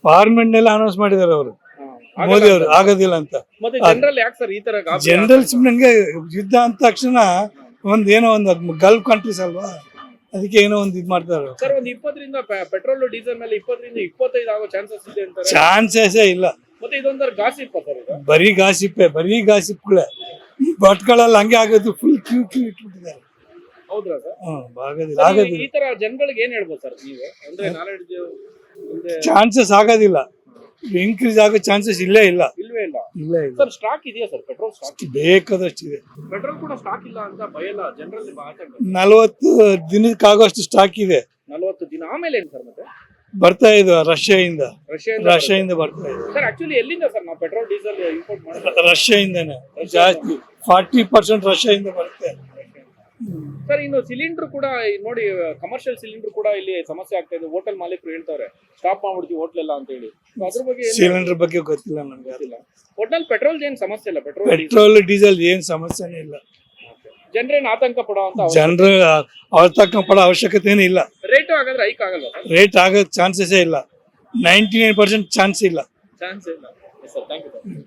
Parliament ನೆಲ್ಲ announce ಮಾಡಿದಾರೆ ಅವರು, ಮೋದಿ ಅವರು ಆಗೋದಿಲ್ಲ ಅಂತ. ಮತ್ತೆ ಜನರಲ್ ಯಾಕೆ ಸರ್ ಈ ತರ ಜನರಲ್ ಸುಮ್ಮನೆ ಯುದ್ಧ ಅಂದ ತಕ್ಷಣ ಏನೋ ಒಂದು ಗಲ್ಫ್ ಕಂಟ್ರೀಸ್ ಅಲ್ವಾ, ಅದಕ್ಕೆ ಏನೋ ಒಂದು ಇದು ಮಾಡ್ತಾರೆ. ಸರ್ ಒಂದು 20ರಿಂದ ಪೆಟ್ರೋಲ್ ಡೀಸೆಲ್ ಮೇಲೆ 20ರಿಂದ 25 ಆಗೋ ಚಾನ್ಸಸ್ ಇದೆ ಅಂತಾರೆ. ಚಾನ್ಸಸ್ಸೇ ಇಲ್ಲ. ಮತ್ತೆ ಇದೊಂದರ ಗಾಸಿಪ್ ಸರ್ ಇದು. ಬರೀ ಗಾಸಿಪ್ಗಳೇ. ಈ ಭಟ್ಗಳಲ್ಲಿ ಹಂಗೆ ಆಗೋದು, ಫುಲ್ ಕ್ಯೂ ಇಟ್ಬಿಟ್ಟಿದ್ದಾರೆ. ಹೌದ್ರಾ ಸರ್? ಆಗೋದಿಲ್ಲ. ಈ ತರ ಜನಗಳಿಗೆ ಏನ್ ಹೇಳ್ಬೋದು ಸರ್ ನೀವು? ಅಂದ್ರೆ ನಾಲೆಡ್ಜ್ ಚಾನ್ಸಸ್ ಆಗೋದಿಲ್ಲ, ಇನ್ಕ್ರೀಸ್ ಆಗೋ ಚಾನ್ಸಸ್ ಇಲ್ಲೇ ಇಲ್ಲ. ಇಲ್ವೇ ಇಲ್ಲ ಸರ್. ಸ್ಟಾಕ್ ಇದೆಯಾ ಸರ್? ಪೆಟ್ರೋಲ್ ಸ್ಟಾಕ್ ಬೇಕಾದಷ್ಟಿದೆ. ಪೆಟ್ರೋಲ್ ಕೂಡ ಸ್ಟಾಕ್ ಇಲ್ಲ ಅಂತ ಭಯಲ್ಲ ಜನರಲ್ಲಿ ಆತಂಕ. 40 ದಿನಕ್ಕಾಗೋಷ್ಟು ಸ್ಟಾಕ್ ಇದೆ. 40 ದಿನ ಆಮೇಲೆ ಏನ್ ಸರ್? ಮತ್ತೆ ಬರ್ತಾ ಇದೆ ರಷ್ಯಾದಿಂದ ಬರ್ತಾ ಇದೆ. ಸರ್ ಆಕ್ಚುಲಿ ಎಲ್ಲಿಂದ ಸರ್ ನಾವು ಪೆಟ್ರೋಲ್ ಡೀಸೆಲ್ ಇಂಪೋರ್ಟ್ ಮಾಡೋದು? ರಷ್ಯಾಯಿಂದಾನೆ ಜಾಸ್ತಿ. 40% ರಷ್ಯಾದಿಂದ ಬರುತ್ತೆ. ಸರ್ ಇನ್ನು ಸಿಲಿಂಡರ್ ಕೂಡ ನೋಡಿ, ಕಮರ್ಷಿಯಲ್ ಸಿಲಿಂಡರ್ ಕೂಡ ಇಲ್ಲಿ ಸಮಸ್ಯೆ ಆಗ್ತಾ ಇದೆ. ಹೋಟೆಲ್ ಮಾಲೀಕರು ಹೇಳ್ತಾರೆ ಸ್ಟಾಪ್ ಮಾಡ್ಬಿಡ್ತೀವಿ ಹೋಟ್ಲ್ ಎಲ್ಲ ಅಂತ ಹೇಳಿ. ಅದ್ರ ಬಗ್ಗೆ ಸಿಲಿಂಡರ್ ಬಗ್ಗೆ ಗೊತ್ತಿಲ್ಲ ನಮ್ಗೆ. ಒಟ್ನಲ್ಲಿ ಪೆಟ್ರೋಲ್ ಏನ್ ಸಮಸ್ಯೆ ಇಲ್ಲ. ಪೆಟ್ರೋಲ್ ಡೀಸೆಲ್ ಏನ್ ಸಮಸ್ಯೆನೇ ಇಲ್ಲ. ಜನರೇನು ಆತಂಕ ಪಡೋ ಅಂತ ಜನರು ಆತಂಕ ಪಡೋ ಅವಶ್ಯಕತೆ ಇಲ್ಲ. ರೇಟ್ ಹಾಗಾದ್ರೆ ಹೈಕ್ ಆಗಲ್ಲ? ರೇಟ್ ಆಗೋ ಚಾನ್ಸಸ್ ಇಲ್ಲ. 99% ಚಾನ್ಸ್ ಇಲ್ಲ. ಚಾನ್ಸ್ ಇಲ್ಲ ಸರ್. Thank you sir.